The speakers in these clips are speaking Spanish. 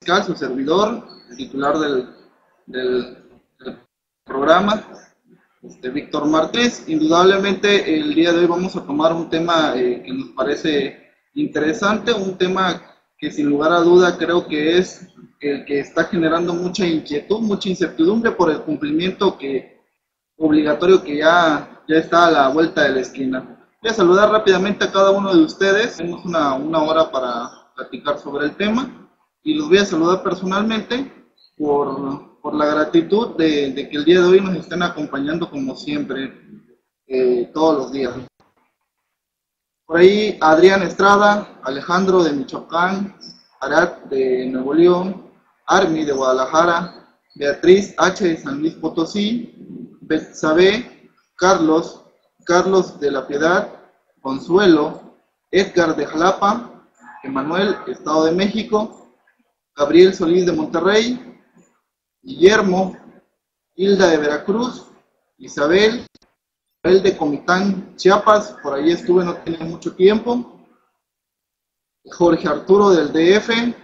Fiscal, su servidor, el titular del programa, Víctor Martínez. Indudablemente el día de hoy vamos a tomar un tema que nos parece interesante, un tema que sin lugar a duda creo que es el que está generando mucha inquietud, mucha incertidumbre por el cumplimiento obligatorio que ya está a la vuelta de la esquina. Voy a saludar rápidamente a cada uno de ustedes. Tenemos una hora para platicar sobre el tema y los voy a saludar personalmente por la gratitud de que el día de hoy nos estén acompañando como siempre, todos los días. Por ahí Adrián Estrada, Alejandro de Michoacán, Arat de Nuevo León, Armi de Guadalajara, Beatriz H de San Luis Potosí, Betsabe, Carlos de la Piedad, Consuelo, Edgar de Jalapa, Emanuel, Estado de México, Gabriel Solís de Monterrey, Guillermo, Hilda de Veracruz, Isabel de Comitán, Chiapas, por ahí estuve, no tiene mucho tiempo, Jorge Arturo del DF,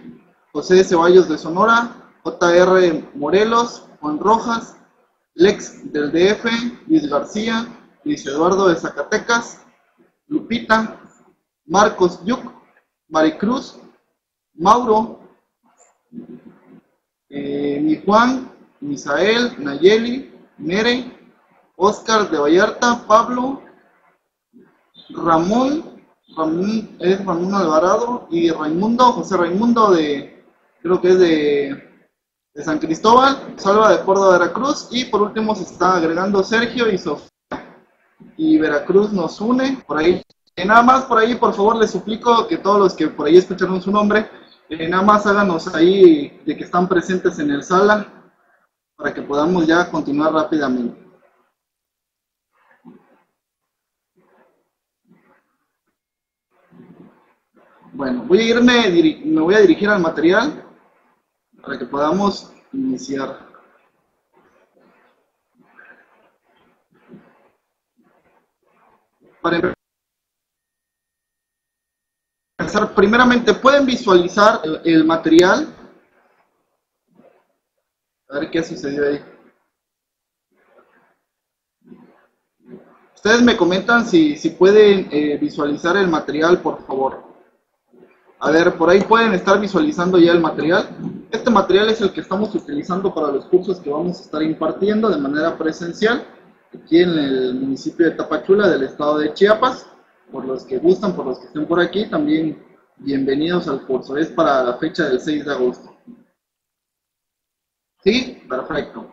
José Ceballos de Sonora, JR Morelos, Juan Rojas, Lex del DF, Luis García, Luis Eduardo de Zacatecas, Lupita, Marcos Yuc, Maricruz, Mauro, mi Juan, Misael, Nayeli, Mere, Oscar de Vallarta, Pablo, Ramón Alvarado y Raimundo, José Raimundo creo que es de San Cristóbal, Salva de Córdoba, Veracruz, y por último se está agregando Sergio y Sofía, y Veracruz nos une, por ahí, nada más por ahí, por favor les suplico que todos los que por ahí escucharon su nombre, nada más háganos ahí de que están presentes en el sala, para que podamos ya continuar rápidamente. Bueno, me voy a dirigir al material para que podamos iniciar. Para empezar, primeramente, ¿pueden visualizar el material? A ver qué sucedió ahí. Ustedes me comentan si pueden visualizar el material, por favor. A ver, por ahí pueden estar visualizando ya el material. Este material es el que estamos utilizando para los cursos que vamos a estar impartiendo de manera presencial aquí en el municipio de Tapachula del estado de Chiapas. Por los que gustan, por los que estén por aquí, también bienvenidos al curso. Es para la fecha del 6 de agosto. ¿Sí? Perfecto.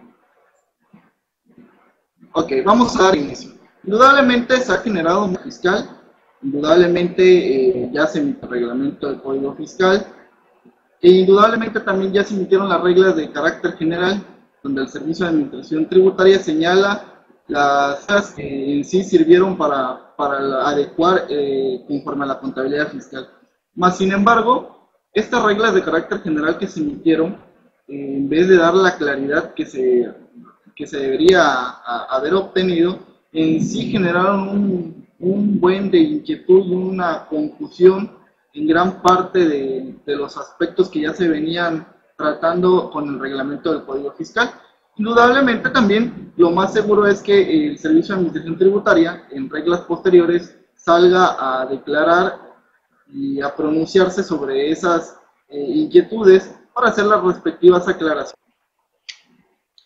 Ok, vamos a dar inicio. Indudablemente se ha generado un fiscal. Indudablemente ya se emitió el reglamento del Código Fiscal e indudablemente también ya se emitieron las reglas de carácter general, donde el Servicio de Administración Tributaria señala las reglas que en sí sirvieron para adecuar conforme a la contabilidad fiscal. Más sin embargo, estas reglas de carácter general que se emitieron, en vez de dar la claridad que se debería haber obtenido, en sí generaron un buen de inquietud y una confusión en gran parte de los aspectos que ya se venían tratando con el reglamento del Código Fiscal. Indudablemente también lo más seguro es que el Servicio de Administración Tributaria en reglas posteriores salga a declarar y a pronunciarse sobre esas inquietudes para hacer las respectivas aclaraciones.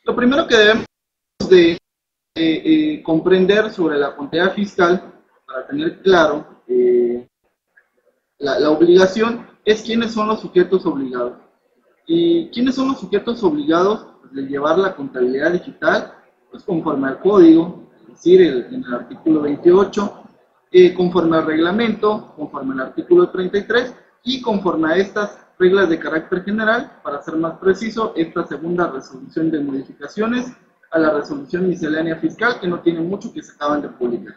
Lo primero que debemos de comprender sobre la contabilidad fiscal, para tener claro la obligación, es quiénes son los sujetos obligados. ¿Y quiénes son los sujetos obligados de llevar la contabilidad digital? Pues conforme al código, es decir, en el artículo 28, conforme al reglamento, conforme al artículo 33 y conforme a estas reglas de carácter general, para ser más preciso, esta segunda resolución de modificaciones a la resolución miscelánea fiscal, que no tiene mucho, que se acaban de publicar.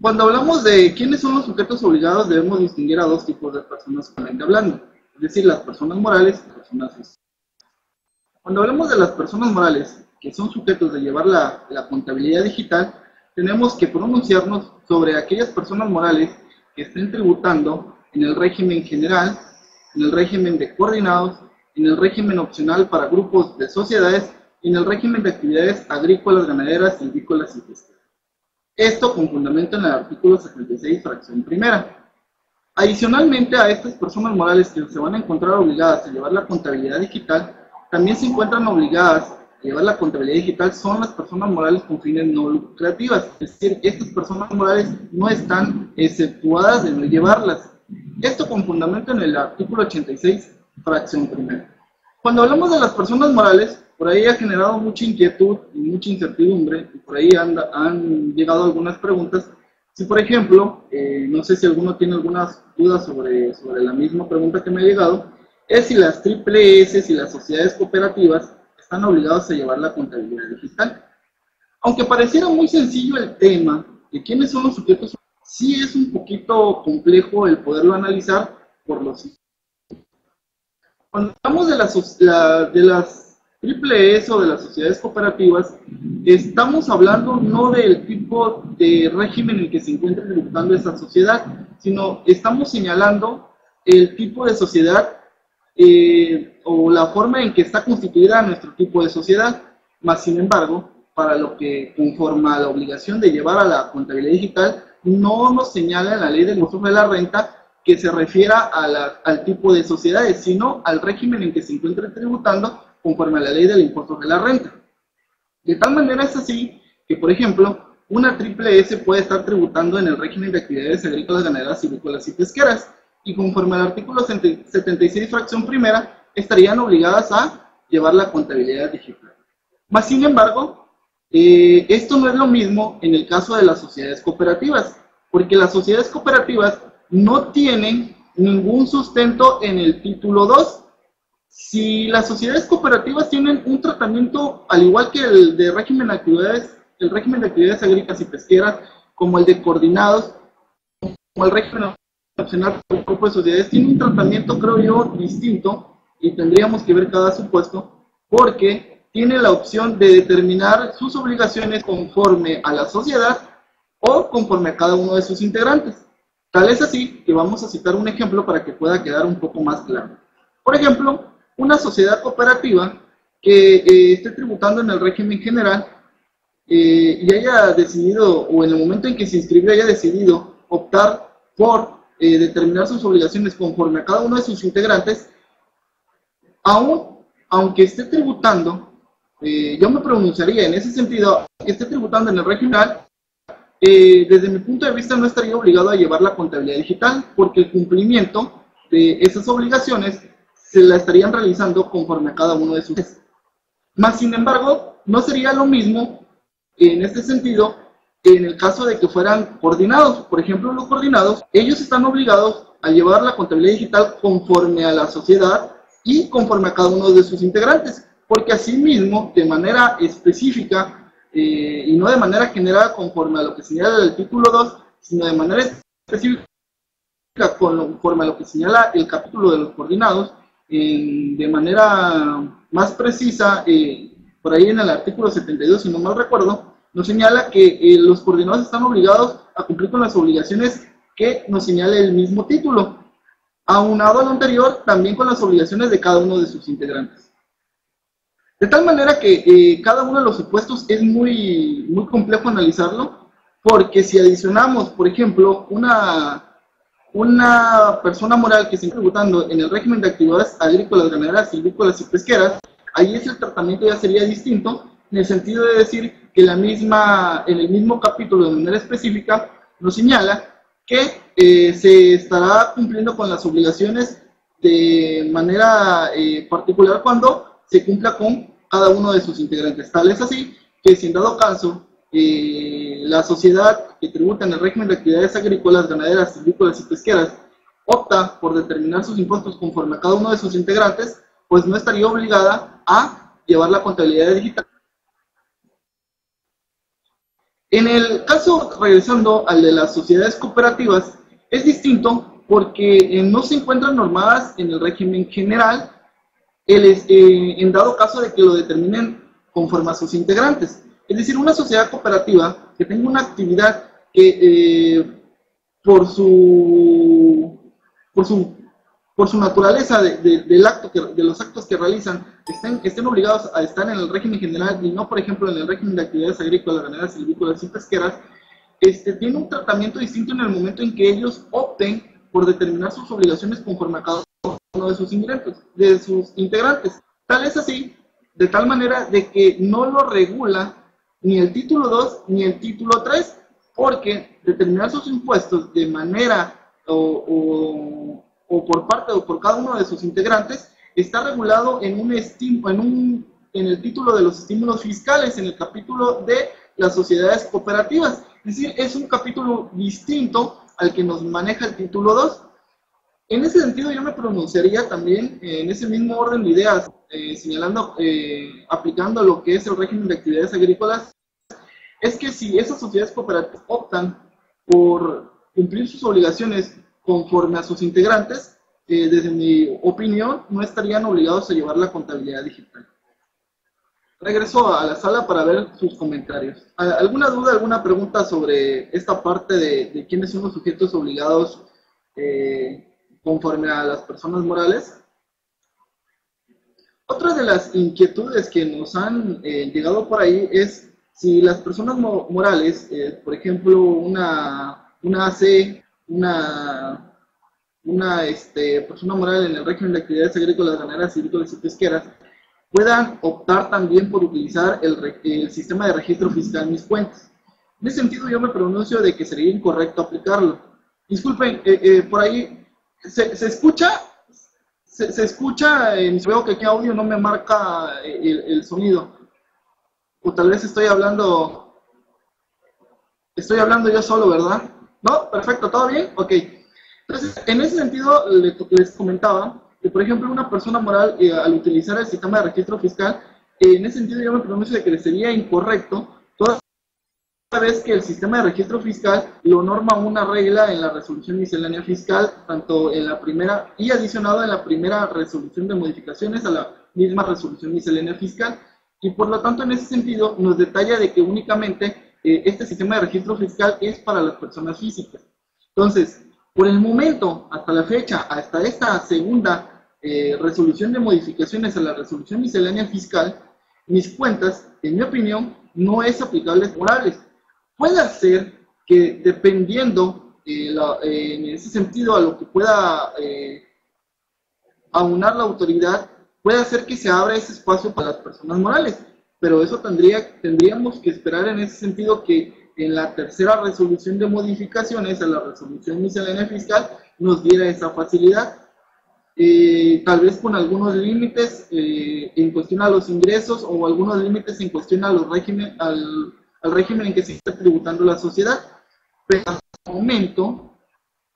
Cuando hablamos de quiénes son los sujetos obligados, debemos distinguir a dos tipos de personas solamente hablando, es decir, las personas morales y las personas físicas. Cuando hablamos de las personas morales, que son sujetos de llevar la contabilidad digital, tenemos que pronunciarnos sobre aquellas personas morales que estén tributando en el régimen general, en el régimen de coordinados, en el régimen opcional para grupos de sociedades y en el régimen de actividades agrícolas, ganaderas, silvícolas y pesqueras. Esto con fundamento en el artículo 76, fracción primera. Adicionalmente a estas personas morales que se van a encontrar obligadas a llevar la contabilidad digital, también se encuentran obligadas a llevar la contabilidad digital son las personas morales con fines no lucrativas. Es decir, estas personas morales no están exceptuadas de no llevarlas. Esto con fundamento en el artículo 86, fracción primera. Cuando hablamos de las personas morales, por ahí ha generado mucha inquietud y mucha incertidumbre, y por ahí han llegado algunas preguntas. Si, por ejemplo, no sé si alguno tiene algunas dudas sobre la misma pregunta que me ha llegado, es si las triple S y las sociedades cooperativas están obligadas a llevar la contabilidad digital. Aunque pareciera muy sencillo el tema de quiénes son los sujetos, sí es un poquito complejo el poderlo analizar por los siguientes. Cuando hablamos de las triple S o de las sociedades cooperativas, estamos hablando no del tipo de régimen en el que se encuentra tributando esa sociedad, sino estamos señalando el tipo de sociedad o la forma en que está constituida nuestro tipo de sociedad. Más sin embargo, para lo que conforma a la obligación de llevar a la contabilidad digital, no nos señala en la ley del impuesto sobre la renta que se refiera al tipo de sociedades, sino al régimen en que se encuentra tributando conforme a la ley del impuesto sobre la renta. De tal manera es así que, por ejemplo, una triple S puede estar tributando en el régimen de actividades agrícolas, ganaderas, silvícolas y pesqueras, y conforme al artículo 76, fracción primera, estarían obligadas a llevar la contabilidad digital. Más sin embargo, esto no es lo mismo en el caso de las sociedades cooperativas, porque las sociedades cooperativas no tienen ningún sustento en el título 2. Si las sociedades cooperativas tienen un tratamiento al igual que el de régimen de actividades, el régimen de actividades agrícolas y pesqueras, como el de coordinados, como el régimen opcional por grupo de sociedades, tiene un tratamiento, creo yo, distinto, y tendríamos que ver cada supuesto, porque tiene la opción de determinar sus obligaciones conforme a la sociedad o conforme a cada uno de sus integrantes. Tal es así que vamos a citar un ejemplo para que pueda quedar un poco más claro. Por ejemplo, una sociedad cooperativa que esté tributando en el régimen general y haya decidido, o en el momento en que se inscribió haya decidido optar por determinar sus obligaciones conforme a cada uno de sus integrantes, aunque esté tributando, yo me pronunciaría en ese sentido, que esté tributando en el régimen general, desde mi punto de vista no estaría obligado a llevar la contabilidad digital, porque el cumplimiento de esas obligaciones se la estarían realizando conforme a cada uno de sus. Más sin embargo, no sería lo mismo en este sentido en el caso de que fueran coordinados. Por ejemplo, los coordinados, ellos están obligados a llevar la contabilidad digital conforme a la sociedad y conforme a cada uno de sus integrantes, porque asimismo, de manera específica, y no de manera general conforme a lo que señala el título 2, sino de manera específica conforme a lo que señala el capítulo de los coordinados, de manera más precisa, por ahí en el artículo 72, si no mal recuerdo, nos señala que los coordinados están obligados a cumplir con las obligaciones que nos señala el mismo título, aunado a lo anterior, también con las obligaciones de cada uno de sus integrantes. De tal manera que cada uno de los supuestos es muy complejo analizarlo, porque si adicionamos, por ejemplo, una persona moral que se está tributando en el régimen de actividades agrícolas, ganaderas, silvícolas y pesqueras, ahí el tratamiento ya sería distinto, en el sentido de decir que en el mismo capítulo de manera específica nos señala que se estará cumpliendo con las obligaciones de manera particular cuando se cumpla con cada uno de sus integrantes. Tal es así que si en dado caso la sociedad que tributa en el régimen de actividades agrícolas, ganaderas, silvícolas y pesqueras opta por determinar sus impuestos conforme a cada uno de sus integrantes, pues no estaría obligada a llevar la contabilidad digital. En el caso, regresando al de las sociedades cooperativas, es distinto porque no se encuentran normadas en el régimen general, en dado caso de que lo determinen conforme a sus integrantes. Es decir, una sociedad cooperativa que tenga una actividad que por su por su naturaleza del acto de los actos que realizan, estén obligados a estar en el régimen general y no, por ejemplo, en el régimen de actividades agrícolas, ganaderas, silvícolas y pesqueras, tiene un tratamiento distinto en el momento en que ellos opten por determinar sus obligaciones conforme a cada uno de sus integrantes. Tal es así, de tal manera de que no lo regula ni el título 2 ni el título 3, porque determinar sus impuestos de manera o por parte o por cada uno de sus integrantes está regulado en el título de los estímulos fiscales, en el capítulo de las sociedades cooperativas. Es decir, es un capítulo distinto al que nos maneja el título 2. En ese sentido, yo me pronunciaría también en ese mismo orden de ideas, aplicando lo que es el régimen de actividades agrícolas, es que si esas sociedades cooperativas optan por cumplir sus obligaciones conforme a sus integrantes, desde mi opinión, no estarían obligados a llevar la contabilidad digital. Regreso a la sala para ver sus comentarios. ¿Alguna duda, alguna pregunta sobre esta parte de quiénes son los sujetos obligados conforme a las personas morales? Otra de las inquietudes que nos han llegado por ahí es si las personas morales, por ejemplo, una AC, una persona moral en el régimen de actividades agrícolas, ganaderas, silvícolas y pesqueras, puedan optar también por utilizar el sistema de registro fiscal Mis Cuentas. En ese sentido, yo me pronuncio de que sería incorrecto aplicarlo. Disculpen, por ahí, ¿se escucha? Se escucha, veo que aquí audio no me marca el sonido. O tal vez estoy hablando yo solo, ¿verdad? ¿No? Perfecto, ¿todo bien? Ok. Entonces, en ese sentido, les comentaba que, por ejemplo, una persona moral, al utilizar el sistema de registro fiscal, en ese sentido yo me pronuncio de que sería incorrecto, toda vez que el sistema de registro fiscal lo norma una regla en la resolución miscelánea fiscal, tanto en la primera y adicionado en la primera resolución de modificaciones a la misma resolución miscelánea fiscal, y por lo tanto en ese sentido nos detalla de que únicamente este sistema de registro fiscal es para las personas físicas. Entonces, por el momento, hasta la fecha, hasta esta segunda resolución de modificaciones a la resolución miscelánea fiscal, Mis Cuentas, en mi opinión, no es aplicable a morales. Puede ser que dependiendo en ese sentido a lo que pueda aunar la autoridad, puede hacer que se abra ese espacio para las personas morales, pero eso tendríamos que esperar en ese sentido que en la tercera resolución de modificaciones a la resolución miscelánea fiscal nos diera esa facilidad, tal vez con algunos límites en cuestión a los ingresos o algunos límites en cuestión a los al régimen en que se está tributando la sociedad, pero hasta el momento,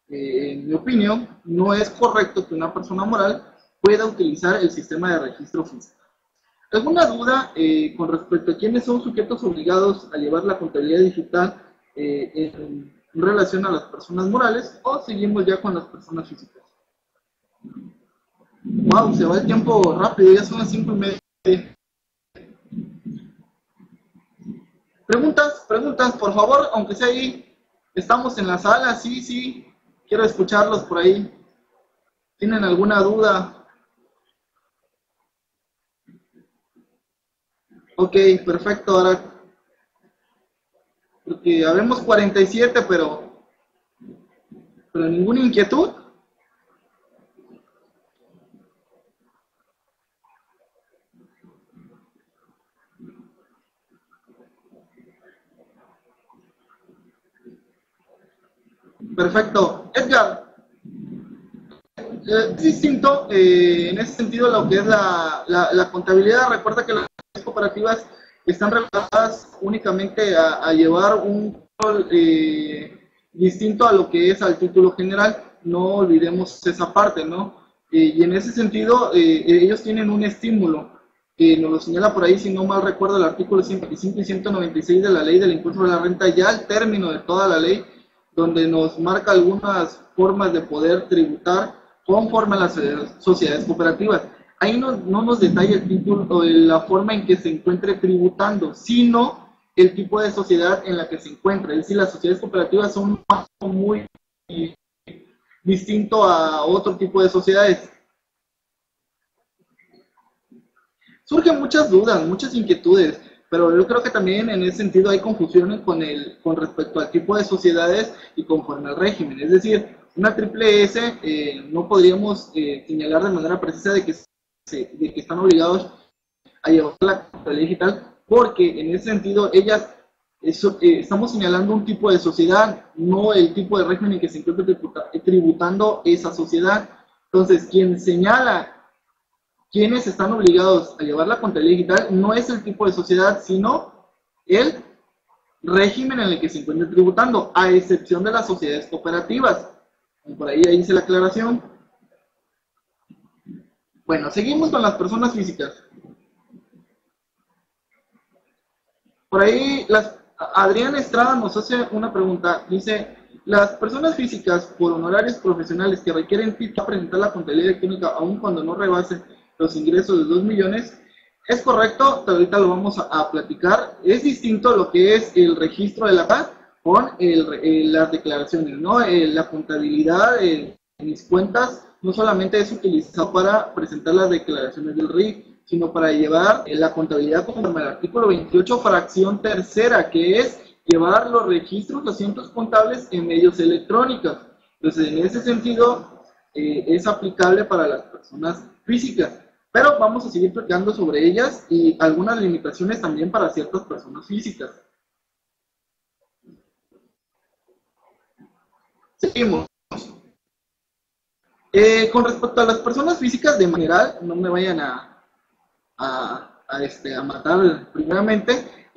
en mi opinión, no es correcto que una persona moral pueda utilizar el sistema de registro fiscal. ¿Alguna duda con respecto a quiénes son sujetos obligados a llevar la contabilidad digital en relación a las personas morales, o seguimos ya con las personas físicas? Wow, se va el tiempo rápido, ya son las 5:30. Preguntas, por favor, aunque sea ahí, estamos en la sala, sí, quiero escucharlos por ahí. ¿Tienen alguna duda? Ok, perfecto, ahora, porque habemos 47, pero ninguna inquietud. Perfecto. Edgar, es distinto en ese sentido lo que es la contabilidad. Recuerda que las cooperativas están reguladas únicamente a llevar un rol distinto a lo que es al título general. No olvidemos esa parte, ¿no? Y en ese sentido, ellos tienen un estímulo que nos lo señala por ahí, si no mal recuerdo, el artículo 125 y 196 de la Ley del Impuesto de la Renta, ya al término de toda la ley, donde nos marca algunas formas de poder tributar conforme a las sociedades cooperativas. Ahí no nos detalla el título o la forma en que se encuentre tributando, sino el tipo de sociedad en la que se encuentra. Es decir, las sociedades cooperativas son muy distinto a otro tipo de sociedades. Surgen muchas dudas, muchas inquietudes, pero yo creo que también en ese sentido hay confusiones con respecto al tipo de sociedades y conforme al régimen. Es decir, una triple S no podríamos señalar de manera precisa de que están obligados a llevar la contabilidad digital, porque en ese sentido estamos señalando un tipo de sociedad, no el tipo de régimen en que se encuentra tributando esa sociedad. Entonces, quien señala quienes están obligados a llevar la contabilidad digital no es el tipo de sociedad, sino el régimen en el que se encuentra tributando, a excepción de las sociedades cooperativas. Por ahí hice la aclaración. Bueno, seguimos con las personas físicas. Por ahí, Adrián Estrada nos hace una pregunta. Dice, las personas físicas por honorarios profesionales que requieren título para presentar la contabilidad electrónica, aun cuando no rebasen los ingresos de 2 millones, es correcto, ahorita lo vamos a platicar. Es distinto lo que es el registro de la PA con las declaraciones, ¿no? La contabilidad en mis cuentas no solamente es utilizado para presentar las declaraciones del RIF, sino para llevar la contabilidad conforme al artículo 28, fracción tercera, que es llevar los registros, los asientos contables en medios electrónicos. Entonces, en ese sentido, es aplicable para las personas físicas. Pero vamos a seguir platicando sobre ellas y algunas limitaciones también para ciertas personas físicas. Seguimos. Con respecto a las personas físicas, de manera, no me vayan a matar primeramente,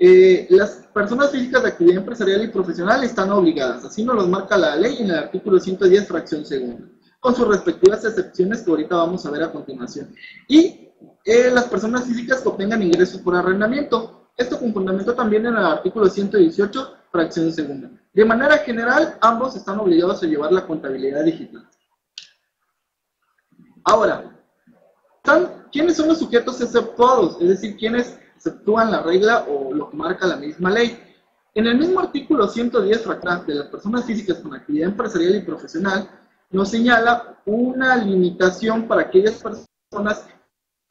las personas físicas de actividad empresarial y profesional están obligadas, así nos los marca la ley en el artículo 110, fracción segunda, con sus respectivas excepciones que ahorita vamos a ver a continuación. Y las personas físicas que obtengan ingresos por arrendamiento, esto con fundamento también en el artículo 118, fracción segunda. De manera general, ambos están obligados a llevar la contabilidad digital. Ahora, ¿quiénes son los sujetos exceptuados? Es decir, ¿quiénes exceptúan la regla o lo que marca la misma ley? En el mismo artículo 110, fracción de las personas físicas con actividad empresarial y profesional, nos señala una limitación para aquellas personas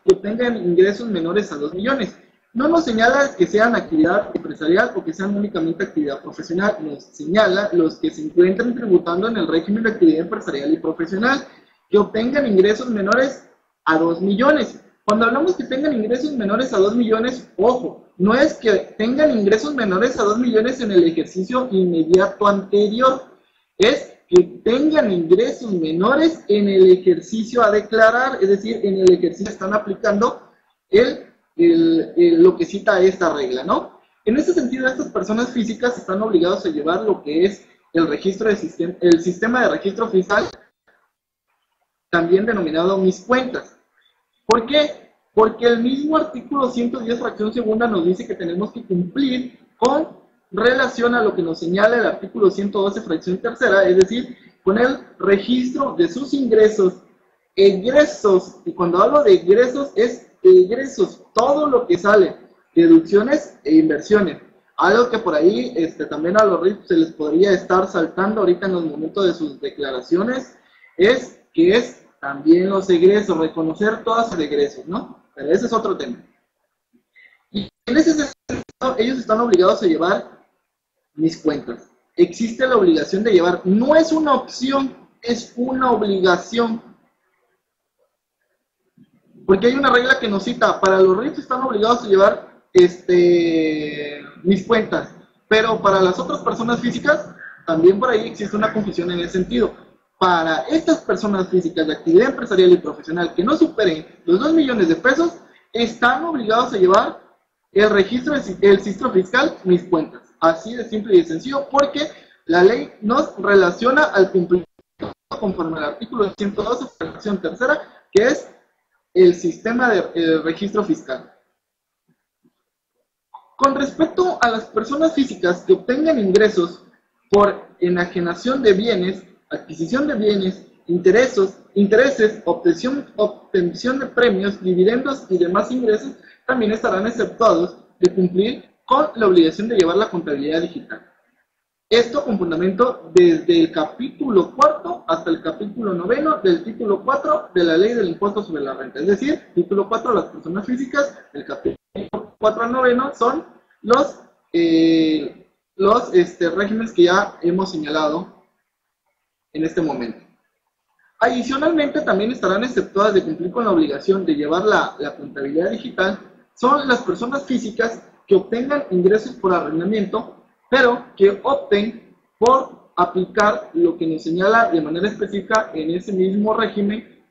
que tengan ingresos menores a 2 millones. No nos señala que sean actividad empresarial o que sean únicamente actividad profesional, nos señala los que se encuentran tributando en el régimen de actividad empresarial y profesional, que obtengan ingresos menores a 2 millones. Cuando hablamos que tengan ingresos menores a 2 millones, ojo, no es que tengan ingresos menores a 2 millones en el ejercicio inmediato anterior, es que tengan ingresos menores en el ejercicio a declarar, es decir, en el ejercicio están aplicando lo que cita esta regla, ¿no? En ese sentido, estas personas físicas están obligadas a llevar lo que es el sistema de registro fiscal, también denominado Mis Cuentas. ¿Por qué? Porque el mismo artículo 110, fracción segunda, nos dice que tenemos que cumplir con relación a lo que nos señala el artículo 112, fracción tercera, es decir, con el registro de sus ingresos, egresos, y cuando hablo de egresos, es egresos, todo lo que sale, deducciones e inversiones. Algo que por ahí también a los RIF se les podría estar saltando ahorita en los momentos de sus declaraciones, es que es también los egresos, reconocer todos los egresos, ¿no? Pero ese es otro tema. Y en ese sentido, ellos están obligados a llevar Mis Cuentas. Existe la obligación de llevar, no es una opción, es una obligación. Porque hay una regla que nos cita, para los RIF están obligados a llevar Mis Cuentas, pero para las otras personas físicas, también por ahí existe una confusión en ese sentido. Para estas personas físicas de actividad empresarial y profesional que no superen los 2 millones de pesos, están obligados a llevar el registro fiscal Mis Cuentas. Así de simple y de sencillo, porque la ley nos relaciona al cumplimiento conforme al artículo 112, fracción tercera, que es el sistema de registro fiscal. Con respecto a las personas físicas que obtengan ingresos por enajenación de bienes, adquisición de bienes, intereses, obtención de premios, dividendos y demás ingresos, también estarán exceptuados de cumplir con la obligación de llevar la contabilidad digital. Esto con fundamento desde el capítulo cuarto hasta el capítulo noveno del título 4 de la ley del impuesto sobre la renta. Es decir, título 4 las personas físicas, el capítulo 4 al noveno son los regímenes que ya hemos señalado en este momento. Adicionalmente, también estarán exceptuadas de cumplir con la obligación de llevar la contabilidad digital son las personas físicas que obtengan ingresos por arrendamiento, pero que opten por aplicar lo que nos señala de manera específica en ese mismo régimen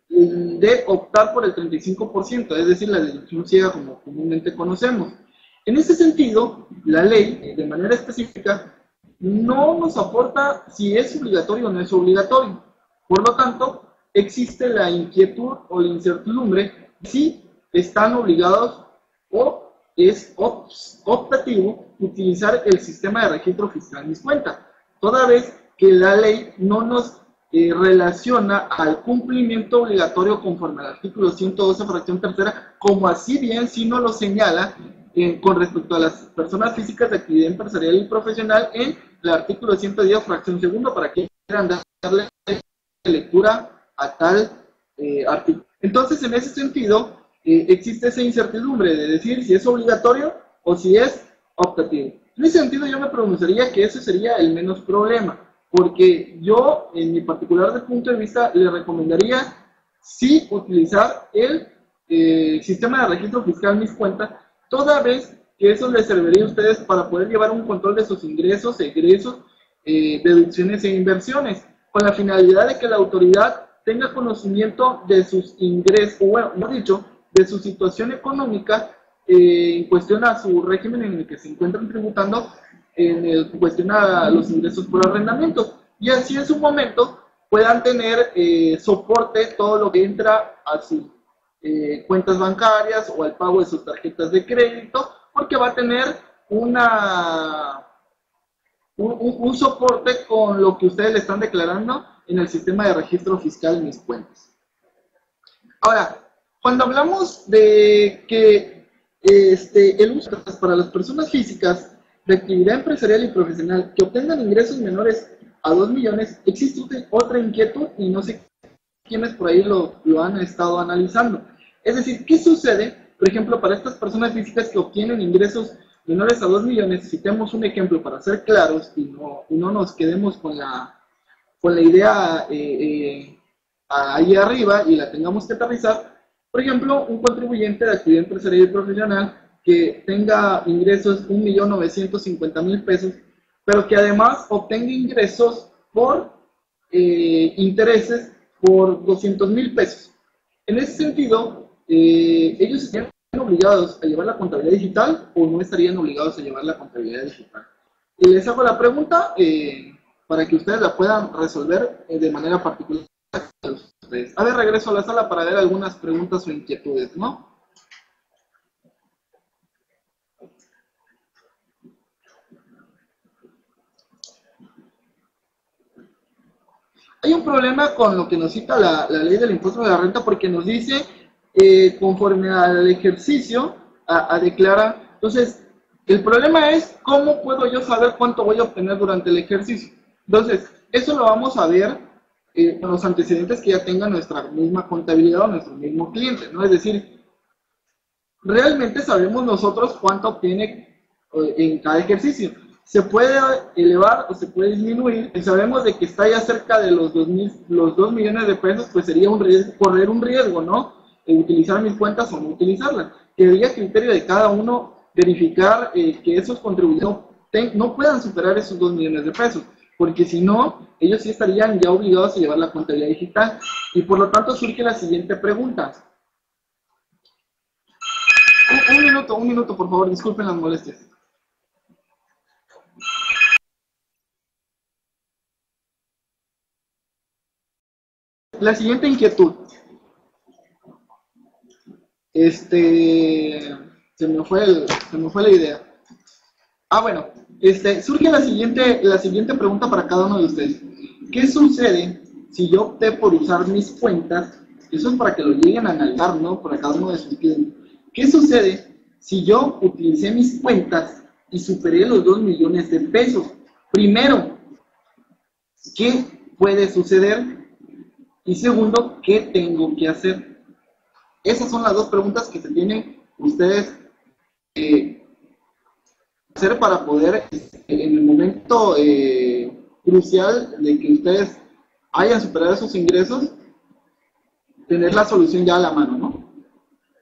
de optar por el 35%, es decir, la deducción ciega como comúnmente conocemos. En ese sentido, la ley, de manera específica, no nos aporta si es obligatorio o no es obligatorio. Por lo tanto, existe la inquietud o la incertidumbre si están obligados o es optativo utilizar el sistema de registro fiscal Mis Cuentas, toda vez que la ley no nos relaciona al cumplimiento obligatorio conforme al artículo 112, fracción tercera, como así bien sí nos lo señala con respecto a las personas físicas de actividad empresarial y profesional en el artículo 110, fracción segunda, para que quieran darle lectura a tal artículo. Entonces, en ese sentido, existe esa incertidumbre de decir si es obligatorio o si es optativo. En ese sentido, yo me pronunciaría que ese sería el menos problema, porque yo, en mi particular punto de vista, le recomendaría sí utilizar el sistema de registro fiscal Mis Cuentas, toda vez que eso les serviría a ustedes para poder llevar un control de sus ingresos, egresos, deducciones e inversiones, con la finalidad de que la autoridad tenga conocimiento de sus ingresos, o bueno, mejor dicho, de su situación económica en cuestión a su régimen en el que se encuentran tributando, en cuestión a los ingresos por arrendamiento, y así en su momento puedan tener soporte todo lo que entra a sus cuentas bancarias o al pago de sus tarjetas de crédito, porque va a tener un soporte con lo que ustedes le están declarando en el sistema de registro fiscal Mis Cuentas. Ahora, cuando hablamos de que el uso para las personas físicas de actividad empresarial y profesional que obtengan ingresos menores a 2 millones, existe otra inquietud y no sé quiénes por ahí lo han estado analizando. Es decir, ¿qué sucede, por ejemplo, para estas personas físicas que obtienen ingresos menores a 2 millones? Citemos un ejemplo para ser claros y no nos quedemos con la idea ahí arriba y la tengamos que aterrizar. Por ejemplo, un contribuyente de actividad empresarial y profesional que tenga ingresos 1.950.000 pesos, pero que además obtenga ingresos por intereses por 200.000 pesos. En ese sentido, ellos estarían obligados a llevar la contabilidad digital o no estarían obligados a llevar la contabilidad digital. Les hago la pregunta para que ustedes la puedan resolver de manera particular. A ver, regreso a la sala para ver algunas preguntas o inquietudes, ¿no? Hay un problema con lo que nos cita la ley del impuesto de la renta, porque nos dice conforme al ejercicio a declarar. Entonces, el problema es cómo puedo yo saber cuánto voy a obtener durante el ejercicio. Entonces, eso lo vamos a ver con los antecedentes que ya tenga nuestra misma contabilidad o nuestro mismo cliente, ¿no? Es decir, realmente sabemos nosotros cuánto obtiene en cada ejercicio. Se puede elevar o se puede disminuir, y sabemos de que está ya cerca de los 2 millones de pesos, pues sería correr un riesgo, ¿no? Utilizar mis cuentas o no utilizarlas. Quedaría a criterio de cada uno verificar que esos contribuyentes no puedan superar esos 2 millones de pesos, porque si no, ellos sí estarían ya obligados a llevar la contabilidad digital. Y por lo tanto surge la siguiente pregunta. Un minuto, por favor, disculpen las molestias. La siguiente inquietud. Se me fue la idea. Bueno, surge la siguiente pregunta para cada uno de ustedes. ¿Qué sucede si yo opté por usar mis cuentas? Eso es para que lo lleguen a analizar, ¿no? Para cada uno de sus clientes. ¿Qué sucede si yo utilicé mis cuentas y superé los 2 millones de pesos? primero, ¿qué puede suceder? Y segundo, ¿qué tengo que hacer? Esas son las dos preguntas que se tienen ustedes hacer para poder, en el momento crucial de que ustedes hayan superado esos ingresos, tener la solución ya a la mano, ¿no?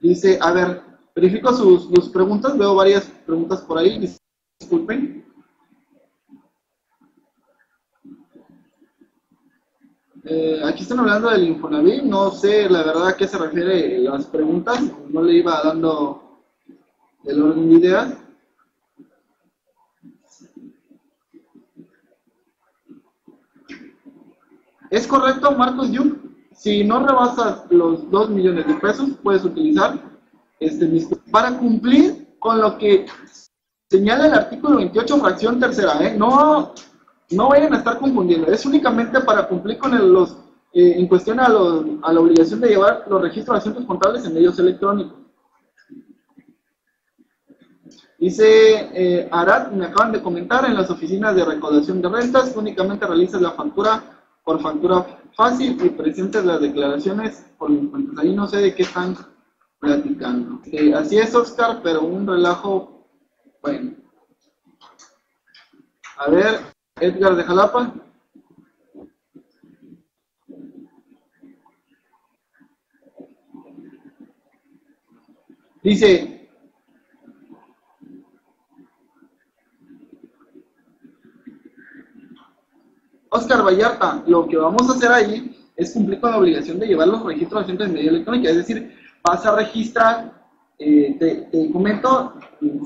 Dice, a ver, verifico sus preguntas, veo varias preguntas por ahí, disculpen. Aquí están hablando del Infonavit, no sé la verdad a qué se refiere las preguntas, no le iba dando el orden de ideas. ¿Es correcto, Marcos Yu? Si no rebasas los 2 millones de pesos, puedes utilizar para cumplir con lo que señala el artículo 28, fracción tercera. No vayan a estar confundiendo. Es únicamente para cumplir con en cuestión a la obligación de llevar los registros de asuntos contables en medios electrónicos. Dice Arad, me acaban de comentar, en las oficinas de recaudación de rentas únicamente realizas la factura por factura fácil y presentes las declaraciones por mis cuentas. Ahí no sé de qué están platicando. Así es, Oscar, pero un relajo, bueno. A ver, Edgar de Jalapa. Dice, Oscar Vallarta, lo que vamos a hacer ahí es cumplir con la obligación de llevar los registros de asuntos en medio electrónico, es decir, vas a registrar, te comento,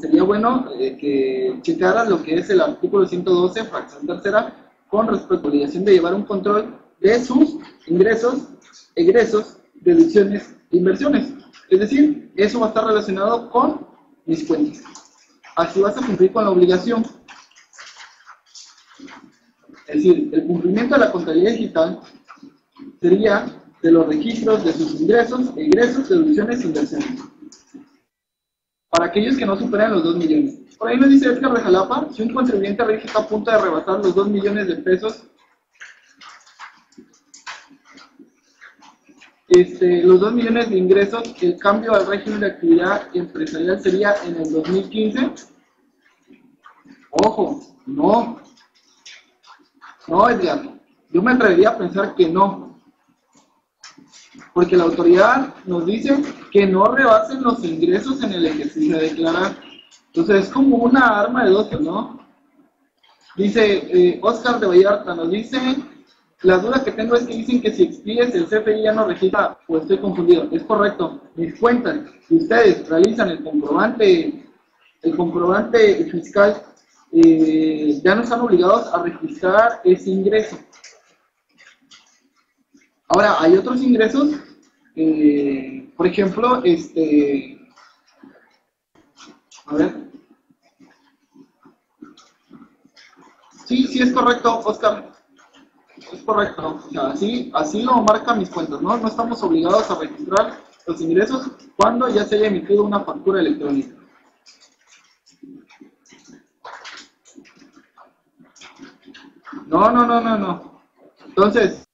sería bueno que checaras lo que es el artículo 112, fracción tercera, con respecto a la obligación de llevar un control de sus ingresos, egresos, deducciones e inversiones. Es decir, eso va a estar relacionado con mis cuentas. Así vas a cumplir con la obligación. Es decir, el cumplimiento de la contabilidad digital sería de los registros de sus ingresos, egresos, deducciones e inversiones. Para aquellos que no superan los 2 millones. Por ahí nos dice Edgar de Jalapa, si un contribuyente está a punto de rebasar los 2 millones de pesos, los 2 millones de ingresos, el cambio al régimen de actividad empresarial sería en el 2015. Ojo, no, Edgar, yo me atrevería a pensar que no, porque la autoridad nos dice que no rebasen los ingresos en el ejercicio de declarar. Entonces es como una arma de dos, ¿no? Dice Oscar de Vallarta, nos dice, la duda que tengo es que dicen que si expides el CFI ya no registra, pues estoy confundido. Es correcto, mis cuentas, si ustedes realizan el comprobante fiscal, ya no están obligados a registrar ese ingreso. Ahora, hay otros ingresos, por ejemplo, a ver. Sí, es correcto, Oscar. Es correcto. O sea, así lo marcan mis cuentas, ¿no? No estamos obligados a registrar los ingresos cuando ya se haya emitido una factura electrónica. No. Entonces,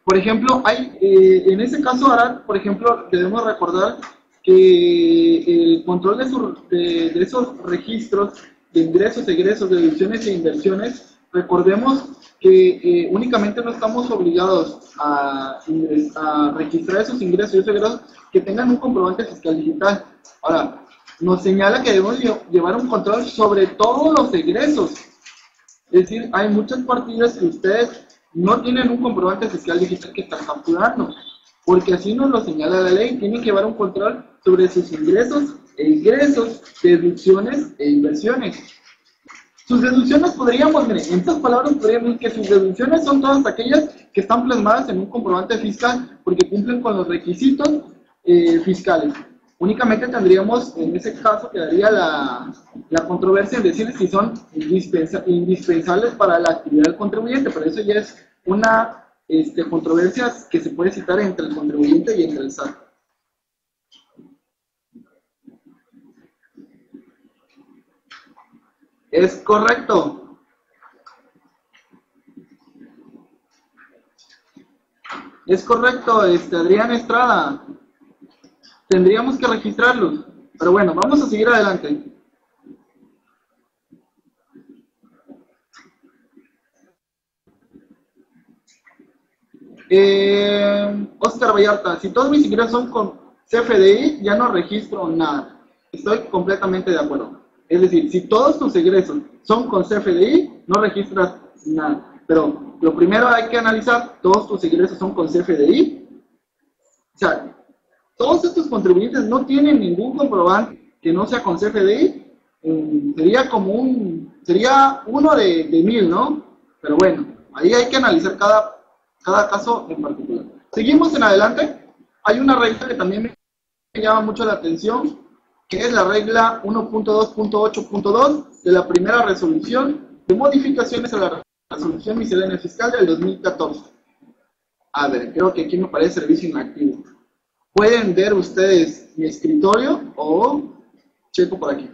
por ejemplo, en ese caso, Arad, por ejemplo, debemos recordar que el control de esos registros de ingresos, egresos, deducciones e inversiones, recordemos que únicamente no estamos obligados a registrar esos ingresos y esos egresos que tengan un comprobante fiscal digital. Ahora, nos señala que debemos llevar un control sobre todos los egresos. Es decir, hay muchas partidas que ustedes no tienen un comprobante fiscal digital que están facturando, porque así nos lo señala la ley, tienen que llevar un control sobre sus ingresos e egresos, deducciones e inversiones. Sus deducciones podríamos, miren, en estas palabras podríamos decir que sus deducciones son todas aquellas que están plasmadas en un comprobante fiscal porque cumplen con los requisitos fiscales. Únicamente tendríamos, en ese caso, quedaría la controversia en decir si son indispensables para la actividad del contribuyente, pero eso ya es una controversia que se puede citar entre el contribuyente y entre el SAT. Es correcto. Es correcto, Adrián Estrada. Tendríamos que registrarlos. Pero bueno, vamos a seguir adelante. Oscar Vallarta, si todos mis ingresos son con CFDI, ya no registro nada. Estoy completamente de acuerdo. Es decir, si todos tus ingresos son con CFDI, no registras nada. Pero lo primero hay que analizar, todos tus ingresos son con CFDI. O sea, todos estos contribuyentes no tienen ningún comprobante que no sea con CFDI. Sería uno de 1000, ¿no? Pero bueno, ahí hay que analizar cada caso en particular. Seguimos en adelante. Hay una regla que también me llama mucho la atención, que es la regla 1.2.8.2 de la primera resolución de modificaciones a la resolución miscelánea fiscal del 2014. A ver, creo que aquí me parece servicio inactivo. ¿Pueden ver ustedes mi escritorio o checo por aquí?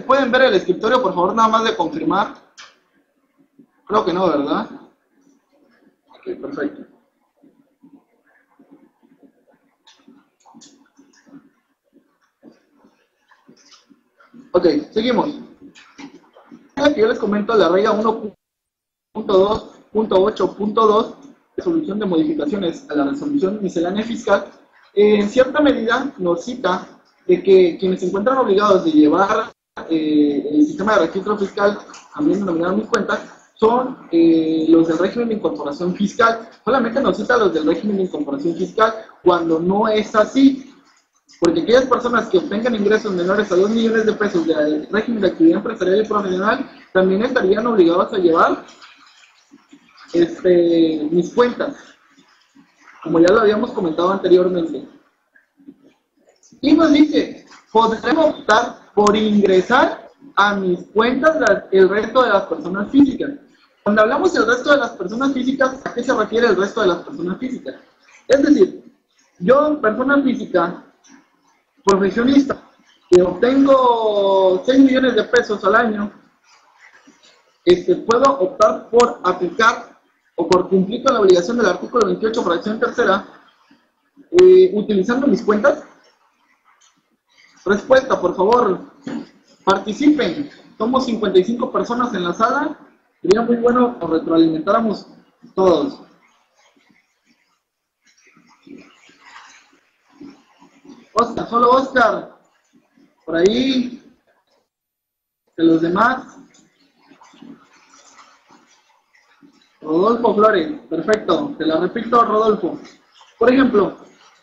¿Pueden ver el escritorio, por favor, nada más de confirmar? Creo que no, ¿verdad? Ok, perfecto. Ok, seguimos. Que yo les comento la regla 1.2.8.2, resolución de modificaciones a la resolución miscelánea fiscal, en cierta medida nos cita de que quienes se encuentran obligados de llevar el sistema de registro fiscal, también denominado mis cuentas, son los del régimen de incorporación fiscal. Solamente nos cita los del régimen de incorporación fiscal cuando no es así, porque aquellas personas que obtengan ingresos menores a 2 millones de pesos del régimen de actividad empresarial y profesional también estarían obligados a llevar mis cuentas, como ya lo habíamos comentado anteriormente. Y nos dice, podremos optar por ingresar a mis cuentas el resto de las personas físicas. Cuando hablamos del resto de las personas físicas, ¿a qué se refiere el resto de las personas físicas? Es decir, yo, persona física, profesionista, que obtengo 6 millones de pesos al año, puedo optar por aplicar o por cumplir con la obligación del artículo 28, fracción tercera, utilizando mis cuentas. Respuesta, por favor, participen. Somos 55 personas en la sala. Sería muy bueno que nos retroalimentáramos todos. Oscar, solo Oscar. Por ahí. De los demás. Rodolfo Flores. Perfecto. Te la repito, Rodolfo. Por ejemplo,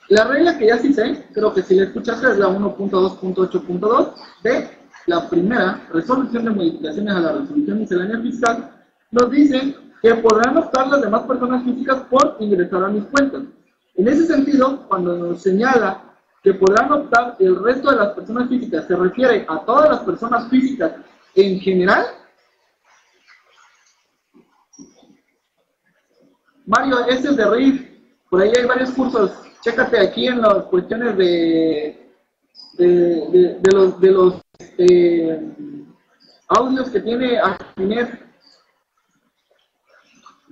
la regla que ya sí sé, creo que si la escuchaste, es la 1.2.8.2 de la primera resolución de modificaciones a la resolución miscelánea fiscal. Nos dice que podrán optar las demás personas físicas por ingresar a mis cuentas. En ese sentido, cuando nos señala que podrán optar el resto de las personas físicas, se refiere a todas las personas físicas en general. Mario, ese es de RIF, por ahí hay varios cursos. Chécate aquí en las cuestiones de los audios que tiene Aquinet.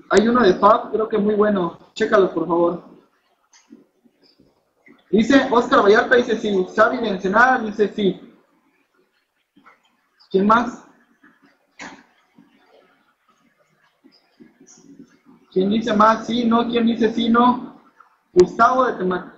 Hay uno de FAB, creo que muy bueno. Chécalos, por favor. Dice Oscar Vallarta, dice sí. Xavi de Ensenada dice sí. ¿Quién más? ¿Quién dice más? Sí, no. ¿Quién dice sí, no? Gustavo de Temac.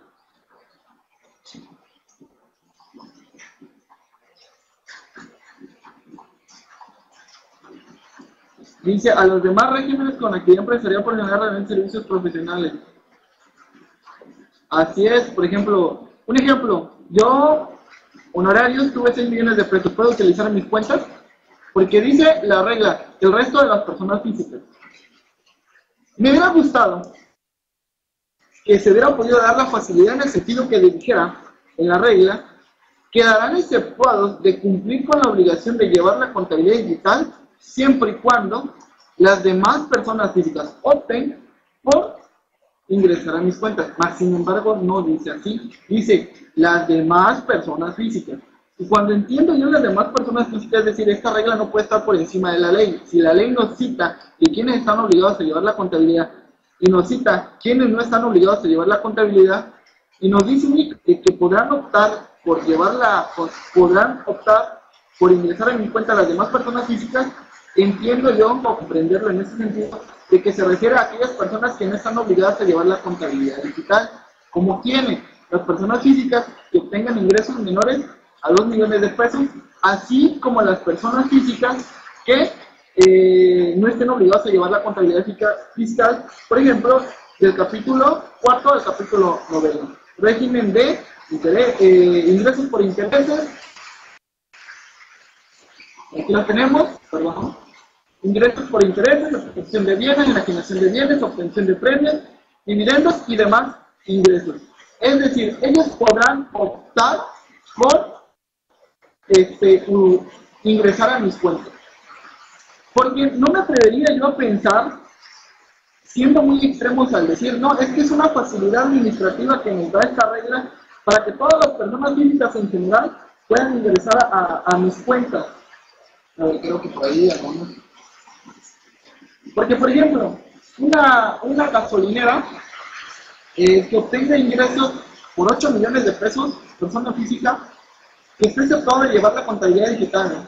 Dice, a los demás regímenes con actividad empresarial por generar en servicios profesionales. Así es, por ejemplo, un ejemplo, yo, honorarios, tuve 6 millones de pesos, ¿puedo utilizar mis cuentas? Porque dice la regla, el resto de las personas físicas. Me hubiera gustado que se hubiera podido dar la facilidad en el sentido que dijera en la regla, quedarán exceptuados de cumplir con la obligación de llevar la contabilidad digital siempre y cuando las demás personas físicas opten por ingresar a mis cuentas. Mas, sin embargo, no dice así. Dice las demás personas físicas. Y cuando entiendo yo las demás personas físicas, es decir, esta regla no puede estar por encima de la ley. Si la ley nos cita que quienes están obligados a llevar la contabilidad y nos cita quienes no están obligados a llevar la contabilidad y nos dice que podrán optar por llevarla, podrán optar por ingresar a mi cuenta las demás personas físicas, entiendo yo o comprenderlo en ese sentido de que se refiere a aquellas personas que no están obligadas a llevar la contabilidad digital, como quienes, las personas físicas que obtengan ingresos menores a 2 millones de pesos, así como las personas físicas que no estén obligados a llevar la contabilidad fiscal, por ejemplo, del capítulo 4 al capítulo 9. Régimen de ingresos por intereses. Aquí lo tenemos, perdón. Ingresos por intereses, obtención de bienes, enajenación de bienes, obtención de premios, dividendos y demás ingresos. Es decir, ellos podrán optar por ingresar a mis cuentas. Porque no me atrevería yo a pensar, siendo muy extremos al decir, no, es que es una facilidad administrativa que nos da esta regla para que todas las personas físicas en general puedan ingresar a mis cuentas. A ver, creo que por ahí algunos. Porque, por ejemplo, una gasolinera que obtenga ingresos por 8 millones de pesos, persona física, que esté aceptado de llevar la contabilidad digital,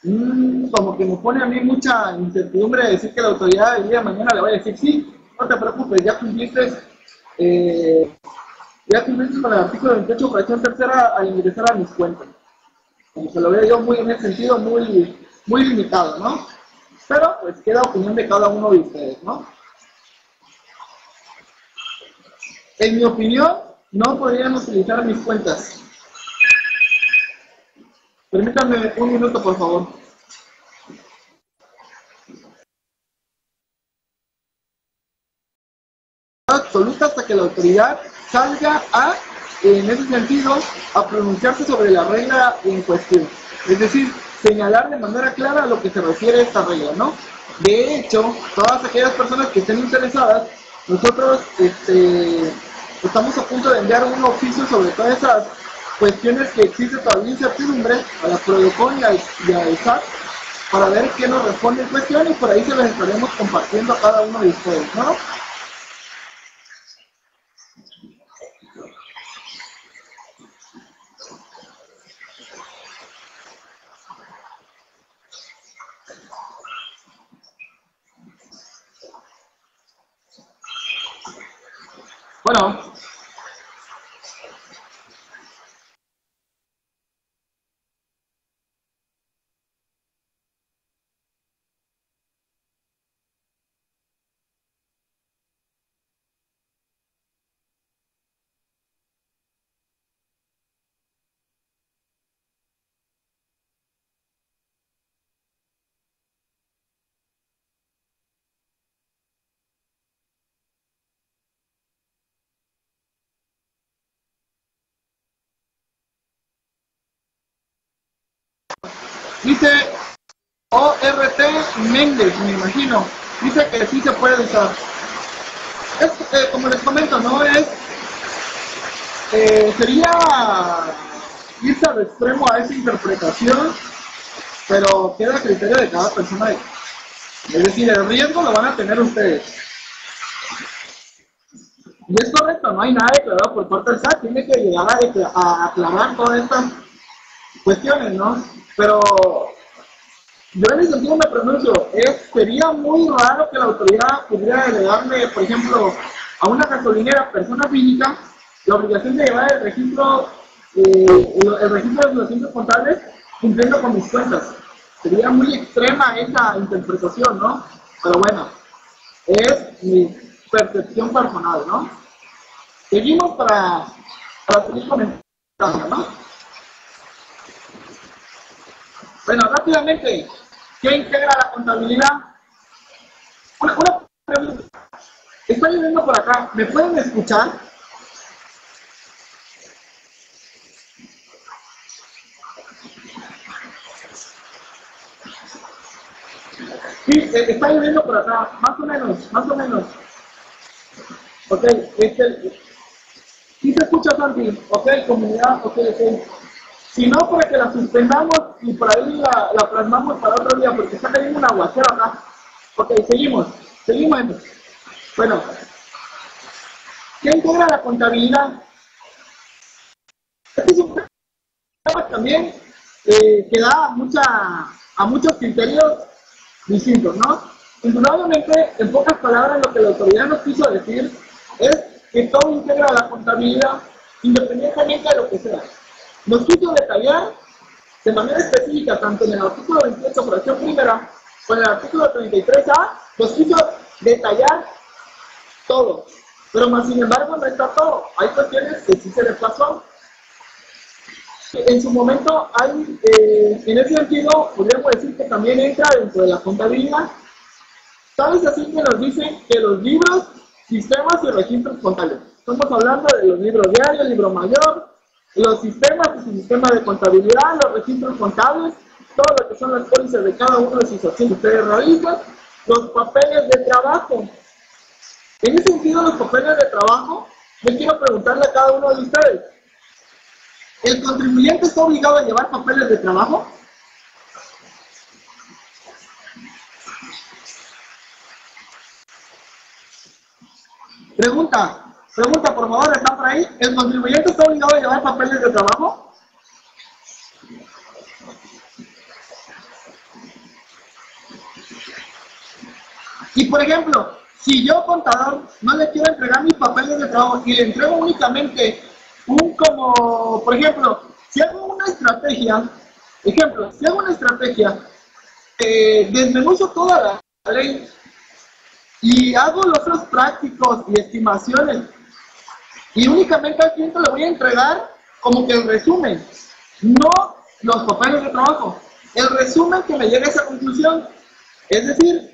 ¿no? Como que me pone a mí mucha incertidumbre de decir que la autoridad el día de mañana le vaya a decir, sí, no te preocupes, ya cumpliste con el artículo 28, fracción tercera, al ingresar a mis cuentas. Como que lo veo yo muy en ese sentido, muy limitado, ¿no? Pero pues queda opinión de cada uno de ustedes, ¿no? En mi opinión, no podrían utilizar mis cuentas. Permítanme un minuto, por favor. Absoluta hasta que la autoridad salga en ese sentido, a pronunciarse sobre la regla en cuestión. Es decir, señalar de manera clara a lo que se refiere a esta regla, ¿no? De hecho, todas aquellas personas que estén interesadas, nosotros estamos a punto de enviar un oficio sobre todas esas cuestiones que existe todavía incertidumbre a la Prodecon y al SAT para ver qué nos responde en cuestión y por ahí se las estaremos compartiendo a cada uno de ustedes, ¿no? Bueno, dice ORT Méndez, me imagino, dice que sí se puede usar. Como les comento, no es, sería irse al extremo a esa interpretación, pero queda a criterio de cada persona. Es decir, el riesgo lo van a tener ustedes. Y es correcto, no hay nada declarado por parte del SAT, tiene que llegar a aclarar todas estas cuestiones, ¿no? Pero yo en ese sentido me pronuncio, sería muy raro que la autoridad pudiera delegarle, por ejemplo, a una gasolinera, persona física, la obligación de llevar el registro de relaciones contables cumpliendo con mis cuentas. Sería muy extrema esa interpretación, ¿no? Pero bueno, es mi percepción personal, ¿no? Seguimos para seguir comentando, ¿no? Bueno, rápidamente, ¿qué integra la contabilidad? Una pregunta. Estoy viendo por acá, ¿me pueden escuchar? Sí, está lloviendo por acá, más o menos. Ok, ¿sí se escucha, Santi? Ok, comunidad, ok. Si no, para que la suspendamos y por ahí la plasmamos para otro día, porque está cayendo un aguacero acá. Ok, seguimos. Bueno, ¿qué integra la contabilidad? Este es un tema también que da a muchos criterios distintos, ¿no? Indudablemente, en pocas palabras, lo que la autoridad nos quiso decir es que todo integra la contabilidad independientemente de lo que sea. Nos quiso detallar de manera específica, tanto en el artículo 28, fracción primera, o en el artículo 33A, nos quiso detallar todo. Pero más sin embargo no está todo. Hay cuestiones que sí se les pasó. En su momento hay, en ese sentido, podríamos decir que también entra dentro de la contabilidad. ¿Sabes así que nos dicen que los libros, sistemas y registros contables? Estamos hablando de los libros diarios, libro mayor, los sistemas y su sistema de contabilidad, los registros contables, todo lo que son las pólizas de cada uno de sus acciones que ustedes realizan, los papeles de trabajo. En ese sentido, los papeles de trabajo, yo quiero preguntarle a cada uno de ustedes, ¿el contribuyente está obligado a llevar papeles de trabajo? Pregunta por favor, ¿están por ahí? ¿El contribuyente está obligado a llevar papeles de trabajo? Y por ejemplo, si yo, contador, no le quiero entregar mis papeles de trabajo y le entrego únicamente por ejemplo, si hago una estrategia, desmenuzo toda la ley y hago los otros prácticos y estimaciones y únicamente al cliente le voy a entregar como que el resumen, no los papeles de trabajo, el resumen que me llegue a esa conclusión. Es decir,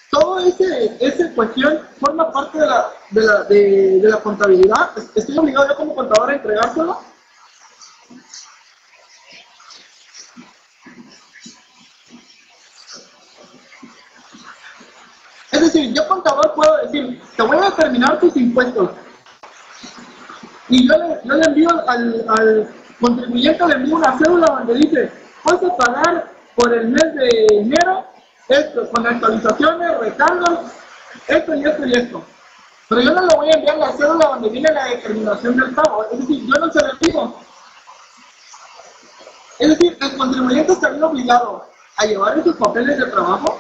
todo esa cuestión forma parte de la contabilidad. ¿Estoy obligado yo como contador a entregárselo? Es decir, yo contador puedo decir, te voy a determinar tus impuestos. Y yo le envío al contribuyente, le envío una cédula donde dice, vas a pagar por el mes de enero esto, con actualizaciones, recargos, esto y esto y esto. Pero yo no le voy a enviar la cédula donde viene la determinación del pago. Es decir, yo no se lo envío. Es decir, el contribuyente estaría obligado a llevar esos papeles de trabajo.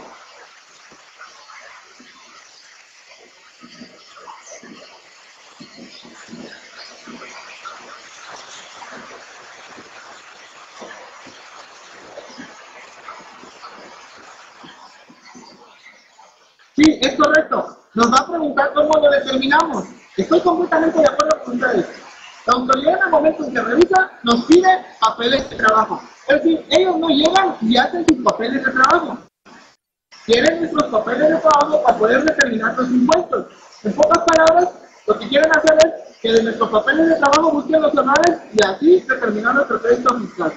Sí, es correcto. Nos va a preguntar cómo lo determinamos. Estoy completamente de acuerdo con ustedes. La autoridad en el momento en que revisa nos pide papeles de trabajo. Es decir, ellos no llegan y hacen sus papeles de trabajo. Quieren nuestros papeles de trabajo para poder determinar los impuestos. En pocas palabras, lo que quieren hacer es que de nuestros papeles de trabajo busquen los anuales y así determinar nuestro crédito fiscal.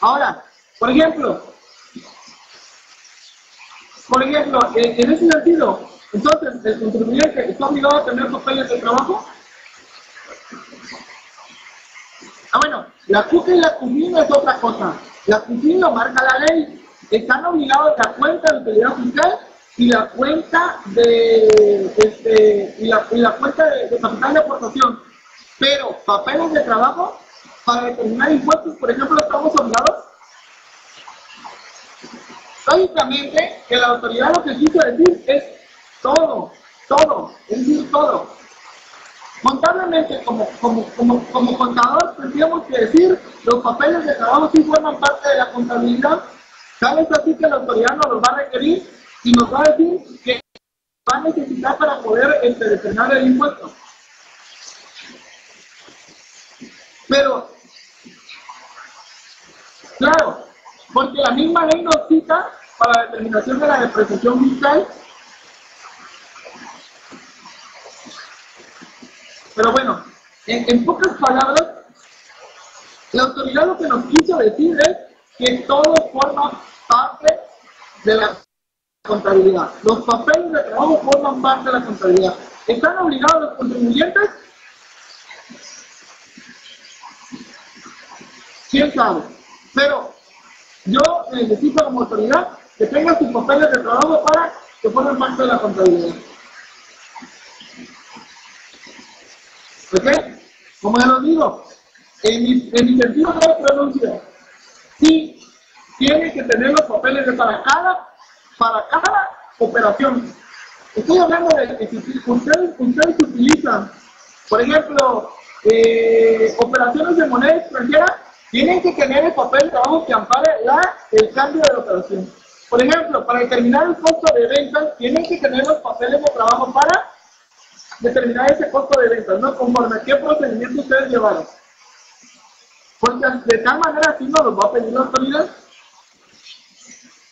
Ahora, por ejemplo, en ese sentido, entonces, ¿el contribuyente está obligado a tener papeles de trabajo? Bueno, la CUFI y la CUFIN es otra cosa. La CUFIN lo marca la ley. Están obligados la cuenta de utilidad fiscal y la cuenta la cuenta de capital de aportación. Pero papeles de trabajo para determinar impuestos, por ejemplo, estamos obligados. Lógicamente, que la autoridad lo que quiso decir es todo, es decir, todo. Contablemente, como contador, tendríamos que decir, los papeles de trabajo sí forman parte de la contabilidad. ¿Sabes así que la autoridad nos los va a requerir y nos va a decir que va a necesitar para poder determinar el impuesto? Pero, claro, porque la misma ley nos cita para la determinación de la depreciación fiscal. Pero bueno, en pocas palabras, la autoridad lo que nos quiso decir es que todo forma parte de la contabilidad. Los papeles de trabajo forman parte de la contabilidad. ¿Están obligados los contribuyentes? ¿Quién sabe? Pero yo necesito como autoridad que tengan sus papeles de trabajo para que formen parte de la contabilidad. ¿Ok? Como ya lo digo, en mi sentido de pronuncia, sí tiene que tener los papeles para cada operación. Estoy hablando de que si ustedes utilizan, por ejemplo, operaciones de moneda extranjera, tienen que tener el papel de trabajo que ampare el cambio de la operación. Por ejemplo, para determinar el costo de ventas, tienen que tener los papeles de trabajo para determinar ese costo de ventas, ¿no? Conforme a qué procedimiento ustedes llevaron. Porque de tal manera así no los va a pedir la autoridad.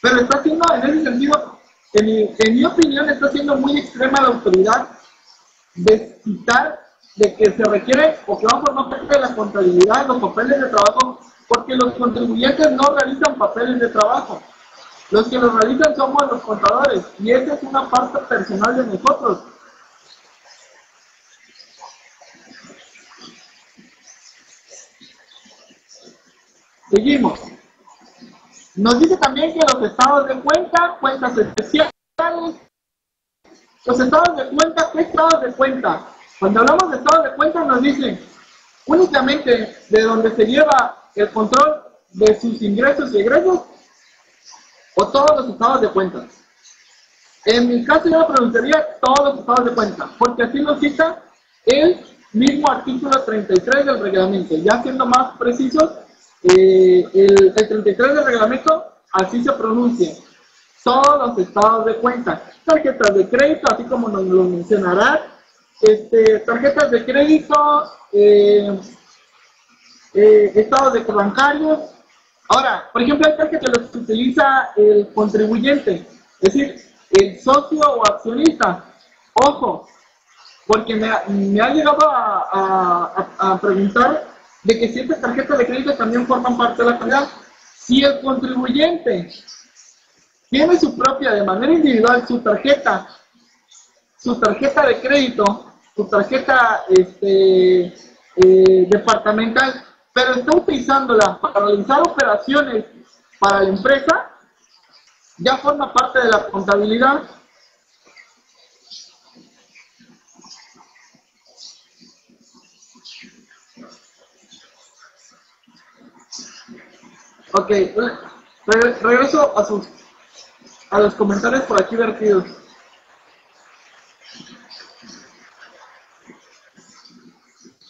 Pero está haciendo, en ese sentido, en mi opinión, está siendo muy extrema la autoridad de citar de que se requiere o que va a formar parte de la contabilidad, los papeles de trabajo, porque los contribuyentes no realizan papeles de trabajo. Los que los realizan somos los contadores, y esa es una parte personal de nosotros. Seguimos. Nos dice también que los estados de cuenta, cuentas especiales, los estados de cuenta, ¿qué estados de cuenta? Cuando hablamos de estados de cuenta nos dicen únicamente de donde se lleva el control de sus ingresos y egresos o todos los estados de cuenta. En mi caso yo pronunciaría todos los estados de cuenta, porque así nos cita el mismo artículo 33 del reglamento. Ya siendo más precisos, el 33 del reglamento así se pronuncia. Todos los estados de cuenta, tarjetas de crédito, así como nos lo mencionará, tarjetas de crédito, estados de bancarios. Ahora, por ejemplo, hay tarjetas que los utiliza el contribuyente, es decir, el socio o accionista. Ojo, porque me ha llegado a preguntar de que si estas tarjetas de crédito también forman parte de la calidad. Si el contribuyente tiene su propia, de manera individual, su tarjeta de crédito, su tarjeta departamental, pero está utilizándola para realizar operaciones para la empresa, ya forma parte de la contabilidad. Ok, regreso a los comentarios por aquí vertidos.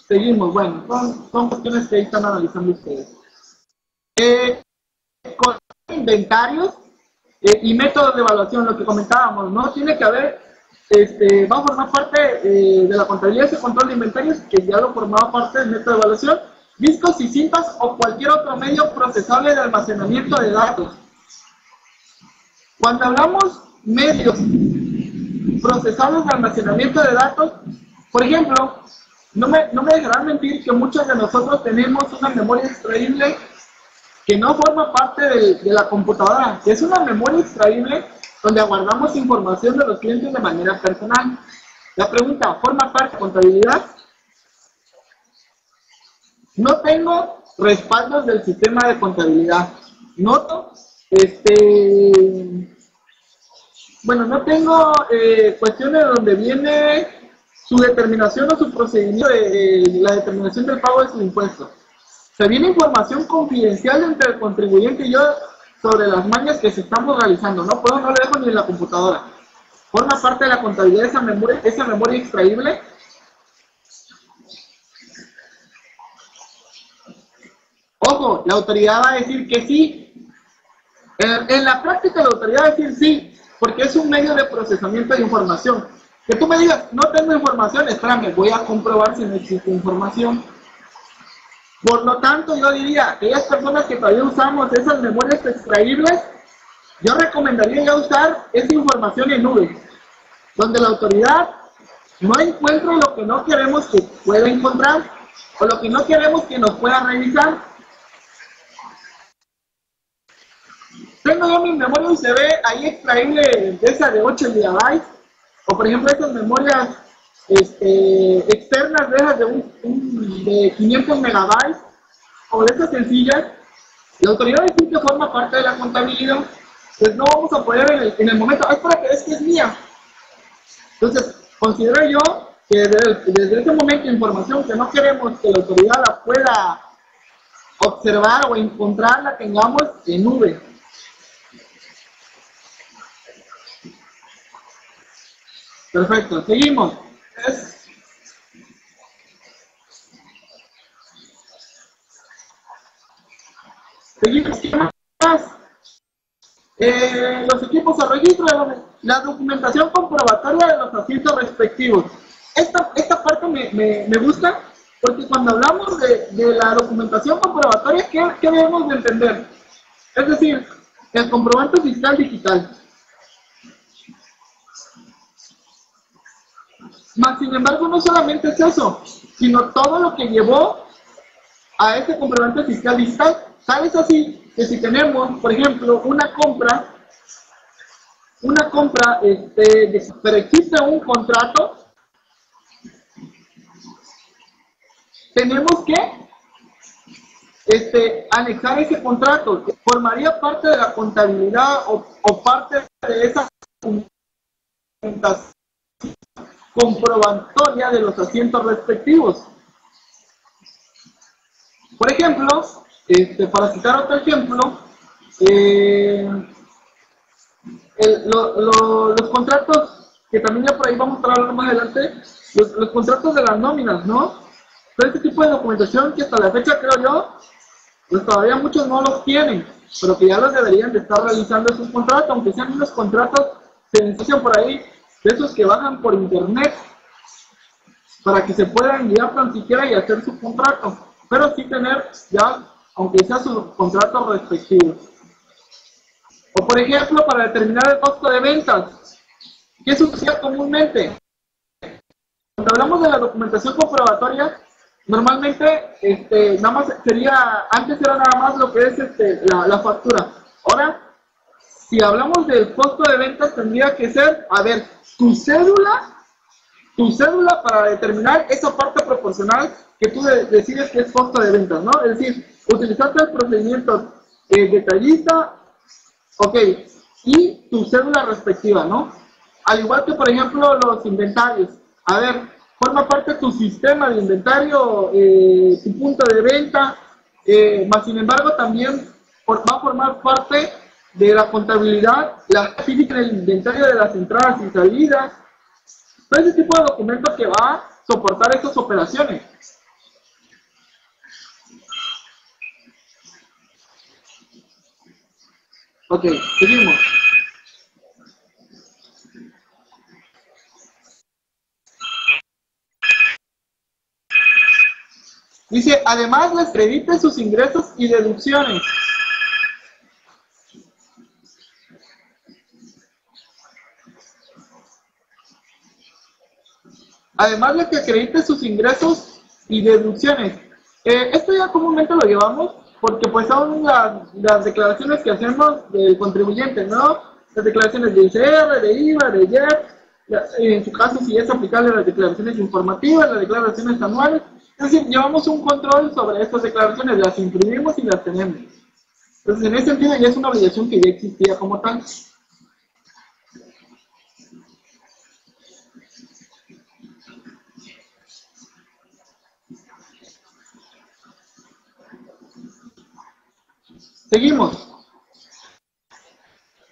Seguimos, bueno, son cuestiones que ahí están analizando ustedes. Con inventarios y métodos de evaluación, lo que comentábamos, ¿no? Tiene que haber, va a formar parte de la contabilidad ese control de inventarios, que ya lo formaba parte del método de evaluación, discos y cintas o cualquier otro medio procesable de almacenamiento de datos. Cuando hablamos medios procesables de almacenamiento de datos, por ejemplo, no me dejarán mentir que muchos de nosotros tenemos una memoria extraíble que no forma parte de la computadora, que es una memoria extraíble donde guardamos información de los clientes de manera personal. La pregunta, ¿forma parte de contabilidad? No tengo respaldos del sistema de contabilidad. Noto, bueno, no tengo cuestiones donde viene su determinación o su procedimiento de la determinación del pago de sus impuestos. Se viene información confidencial entre el contribuyente y yo sobre las mañas que se estamos realizando. No puedo, no lo dejo ni en la computadora. Forma parte de la contabilidad esa memoria extraíble. Ojo, la autoridad va a decir que sí. En la práctica la autoridad va a decir sí, porque es un medio de procesamiento de información. Que tú me digas, no tengo información, espérame, voy a comprobar si no existe información. Por lo tanto, yo diría, aquellas personas que todavía usamos esas memorias extraíbles, yo recomendaría ya usar esa información en nube, donde la autoridad no encuentre lo que no queremos que pueda encontrar, o lo que no queremos que nos pueda revisar. Tengo yo mi memoria USB ahí extraíble de esa de 8 GB, o por ejemplo esas memorias externas de esas de 500 megabytes o de esas sencillas, la autoridad va a decir que forma parte de la contabilidad, pues no vamos a poder en el momento, es para que es que es mía. Entonces, considero yo que desde ese momento información que no queremos que la autoridad la pueda observar o encontrar, la tengamos en nube. Perfecto, seguimos. Seguimos, ¿qué más? Los equipos de registro, la documentación comprobatoria de los asientos respectivos. Esta parte me gusta porque cuando hablamos de la documentación comprobatoria, ¿qué debemos de entender? Es decir, el comprobante fiscal digital. Mas, sin embargo, no solamente es eso, sino todo lo que llevó a ese comprobante fiscal digital. ¿Sabes así? Que si tenemos, por ejemplo, una compra, pero existe un contrato, tenemos que anexar ese contrato, que formaría parte de la contabilidad o parte de esa documentación comprobatoria de los asientos respectivos. Por ejemplo, para citar otro ejemplo, los contratos, que también ya por ahí vamos a hablar más adelante, los contratos de las nóminas, ¿no? Todo este tipo de documentación que hasta la fecha, creo yo, pues todavía muchos no los tienen, pero que ya los deberían de estar realizando esos contratos, aunque sean unos contratos sencillos por ahí, de esos que bajan por internet, para que se puedan guiar tan siquiera y hacer su contrato, pero sí tener ya, aunque sea sus contratos respectivos. O por ejemplo, para determinar el costo de ventas, ¿qué sucede comúnmente? Cuando hablamos de la documentación comprobatoria, normalmente nada más sería, antes era nada más lo que es la factura. Ahora, si hablamos del costo de ventas, tendría que ser, a ver, tu cédula para determinar esa parte proporcional que tú decides que es costo de ventas, ¿no? Es decir, utilizaste el procedimiento detallista, ok, y tu cédula respectiva, ¿no? Al igual que, por ejemplo, los inventarios. A ver, forma parte de tu sistema de inventario, tu punto de venta, más sin embargo también va a formar parte de la contabilidad, la física del inventario de las entradas y salidas, todo ese tipo de documentos que va a soportar esas operaciones. Ok, seguimos. Dice, además les acredite sus ingresos y deducciones. Además de que acredite sus ingresos y deducciones. Esto ya comúnmente lo llevamos porque pues son las declaraciones que hacemos del contribuyente, ¿no? Las declaraciones de ICR, de IVA, de IEP, en su caso si es aplicable las declaraciones informativas, las declaraciones anuales. Es decir, llevamos un control sobre estas declaraciones, las imprimimos y las tenemos. Entonces, en ese sentido ya es una obligación que ya existía como tal. Seguimos.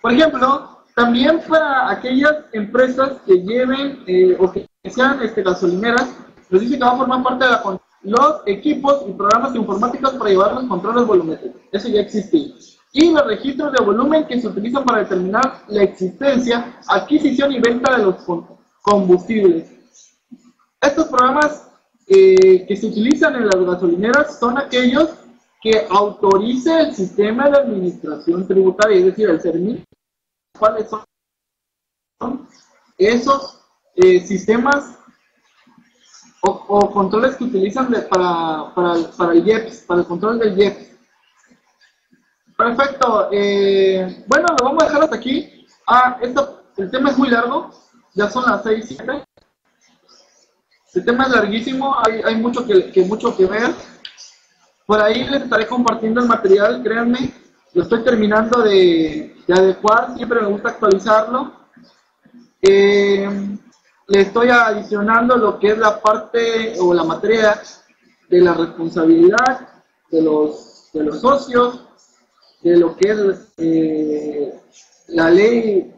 Por ejemplo, también para aquellas empresas que lleven o que sean gasolineras, nos dice que va a formar parte de los equipos y programas informáticos para llevar los controles volumétricos. Eso ya existía. Y los registros de volumen que se utilizan para determinar la existencia, adquisición y venta de los combustibles. Estos programas que se utilizan en las gasolineras son aquellos que autorice el sistema de administración tributaria, es decir, el CERMI. ¿Cuáles son esos sistemas o controles que utilizan para el IEPS, para el control del IEPS? Perfecto. Bueno, lo vamos a dejar hasta aquí. El tema es muy largo, ya son las 6:07. El tema es larguísimo, hay mucho mucho que ver. Por ahí les estaré compartiendo el material, créanme. Lo estoy terminando de adecuar, siempre me gusta actualizarlo. Le estoy adicionando lo que es la parte o la materia de la responsabilidad de los socios, de lo que es la ley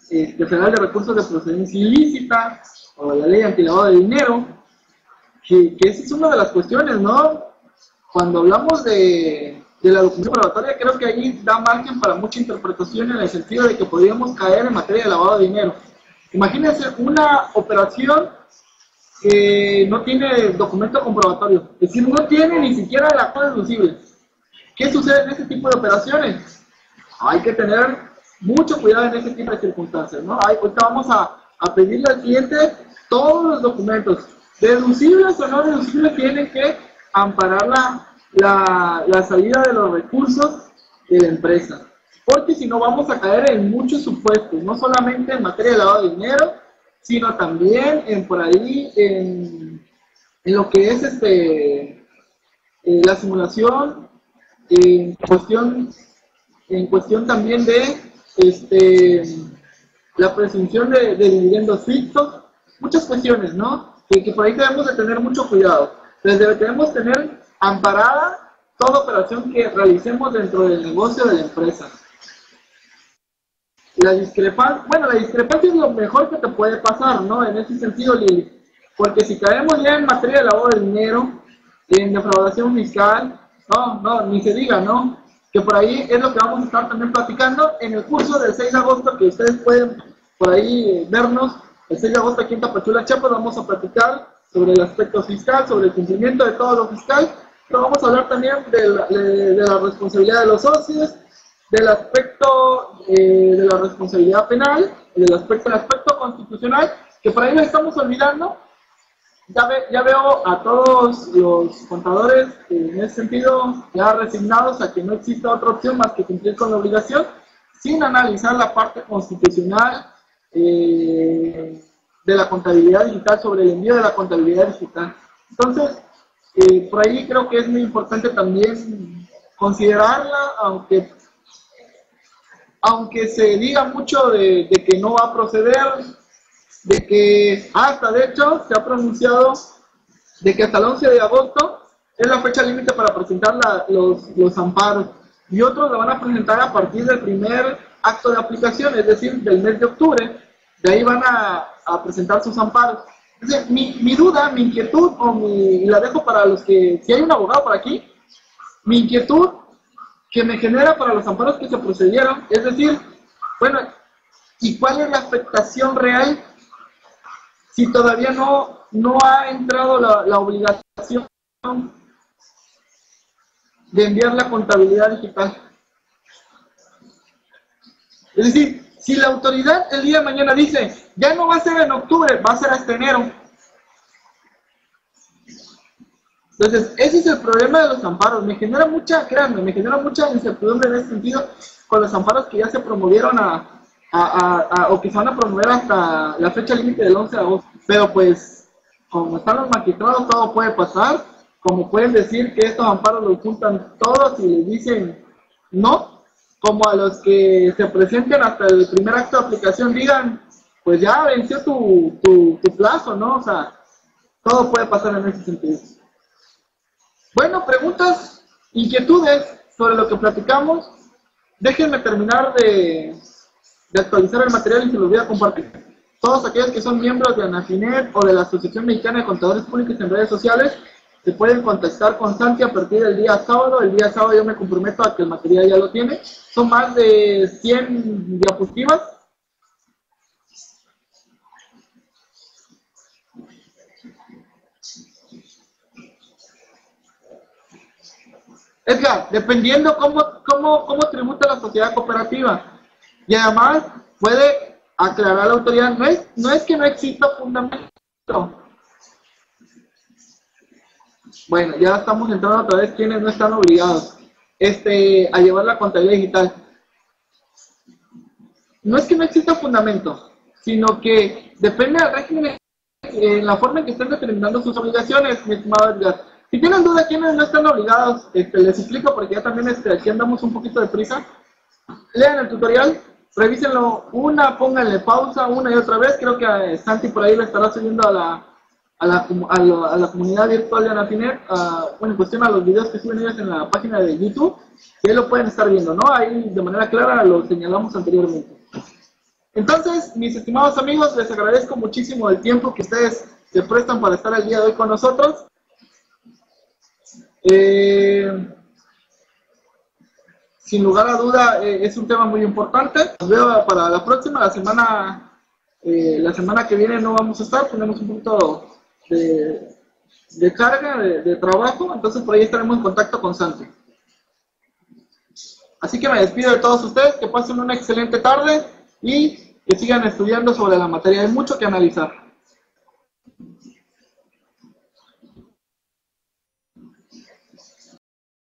federal de recursos de procedencia ilícita o la ley antilavado de dinero, que esa es una de las cuestiones, ¿no? Cuando hablamos de la documentación probatoria, creo que ahí da margen para mucha interpretación en el sentido de que podríamos caer en materia de lavado de dinero. Imagínense una operación que no tiene documento comprobatorio, es decir, no tiene ni siquiera el acto deducible. ¿Qué sucede en este tipo de operaciones? Hay que tener mucho cuidado en este tipo de circunstancias, ¿no? Ahorita vamos a pedirle al cliente todos los documentos, deducibles o no deducibles, tienen que amparar la salida de los recursos de la empresa. Porque si no vamos a caer en muchos supuestos, no solamente en materia de lavado de dinero, sino también por ahí en lo que es la simulación, en cuestión también de la presunción de dividendos fictos, muchas cuestiones, ¿no? Que por ahí debemos de tener mucho cuidado. Entonces debemos tener amparada toda operación que realicemos dentro del negocio de la empresa. La discrepancia es lo mejor que te puede pasar, ¿no? En ese sentido, Lili. Porque si caemos ya en materia de lavado de dinero, en defraudación fiscal, no, ni se diga, ¿no? Que por ahí es lo que vamos a estar también platicando en el curso del 6 de agosto, que ustedes pueden por ahí vernos. El 6 de agosto aquí en Tapachula, Chiapas, vamos a platicar sobre el aspecto fiscal, sobre el cumplimiento de todo lo fiscal, pero vamos a hablar también de la responsabilidad de los socios, del aspecto de la responsabilidad penal, del aspecto constitucional, que por ahí lo estamos olvidando. Ya veo a todos los contadores en ese sentido ya resignados a que no exista otra opción más que cumplir con la obligación, sin analizar la parte constitucional de la contabilidad digital, sobre el envío de la contabilidad digital. Entonces, por ahí creo que es muy importante también considerarla, aunque se diga mucho de que no va a proceder, de que hasta de hecho se ha pronunciado de que hasta el 11 de agosto es la fecha límite para presentar los amparos, y otros lo van a presentar a partir del primer acto de aplicación, es decir, del mes de octubre. De ahí van a presentar sus amparos. Entonces, mi duda, mi inquietud, y la dejo para los que, si hay un abogado por aquí, mi inquietud que me genera para los amparos que se procedieron, es decir, bueno, ¿y cuál es la afectación real si todavía no ha entrado la obligación de enviar la contabilidad digital? Es decir, si la autoridad el día de mañana dice, ya no va a ser en octubre, va a ser hasta enero. Entonces, ese es el problema de los amparos. Me genera mucha incertidumbre en ese sentido con los amparos que ya se promovieron o que se van a promover hasta la fecha límite del 11 de agosto. Pero pues, como están los magistrados, todo puede pasar. Como pueden decir que estos amparos los juntan todos y les dicen no, como a los que se presenten hasta el primer acto de aplicación digan, pues ya venció tu plazo, ¿no? O sea, todo puede pasar en ese sentido. Bueno, preguntas, inquietudes sobre lo que platicamos. Déjenme terminar de actualizar el material y se los voy a compartir. Todos aquellos que son miembros de Anafinet o de la Asociación Mexicana de Contadores Públicos en redes sociales, se pueden contactar con Santi a partir del día sábado. El día sábado yo me comprometo a que el material ya lo tiene. Son más de 100 diapositivas. Edgar, dependiendo cómo tributa la sociedad cooperativa. Y además puede aclarar la autoridad, no es que no exista fundamento. Bueno, ya estamos entrando otra vez quienes no están obligados a llevar la contabilidad digital. No es que no exista fundamento, sino que depende del régimen en la forma en que estén determinando sus obligaciones, mi estimado Edgar. Si tienen duda, quienes no están obligados, les explico porque ya también aquí andamos un poquito de prisa. Lean el tutorial, revísenlo pónganle pausa una y otra vez. Creo que Santi por ahí le estará subiendo a la comunidad virtual de Anafinet, bueno, en cuestión a los videos que suben ellos en la página de YouTube, que ahí lo pueden estar viendo, ¿no? Ahí de manera clara lo señalamos anteriormente. Entonces, mis estimados amigos, les agradezco muchísimo el tiempo que ustedes se prestan para estar el día de hoy con nosotros. Sin lugar a duda, es un tema muy importante. Nos veo para la próxima, la semana que viene no vamos a estar, tenemos un poquito de carga, de trabajo, entonces por ahí estaremos en contacto con Santi. Así que me despido de todos ustedes, que pasen una excelente tarde y que sigan estudiando sobre la materia. Hay mucho que analizar.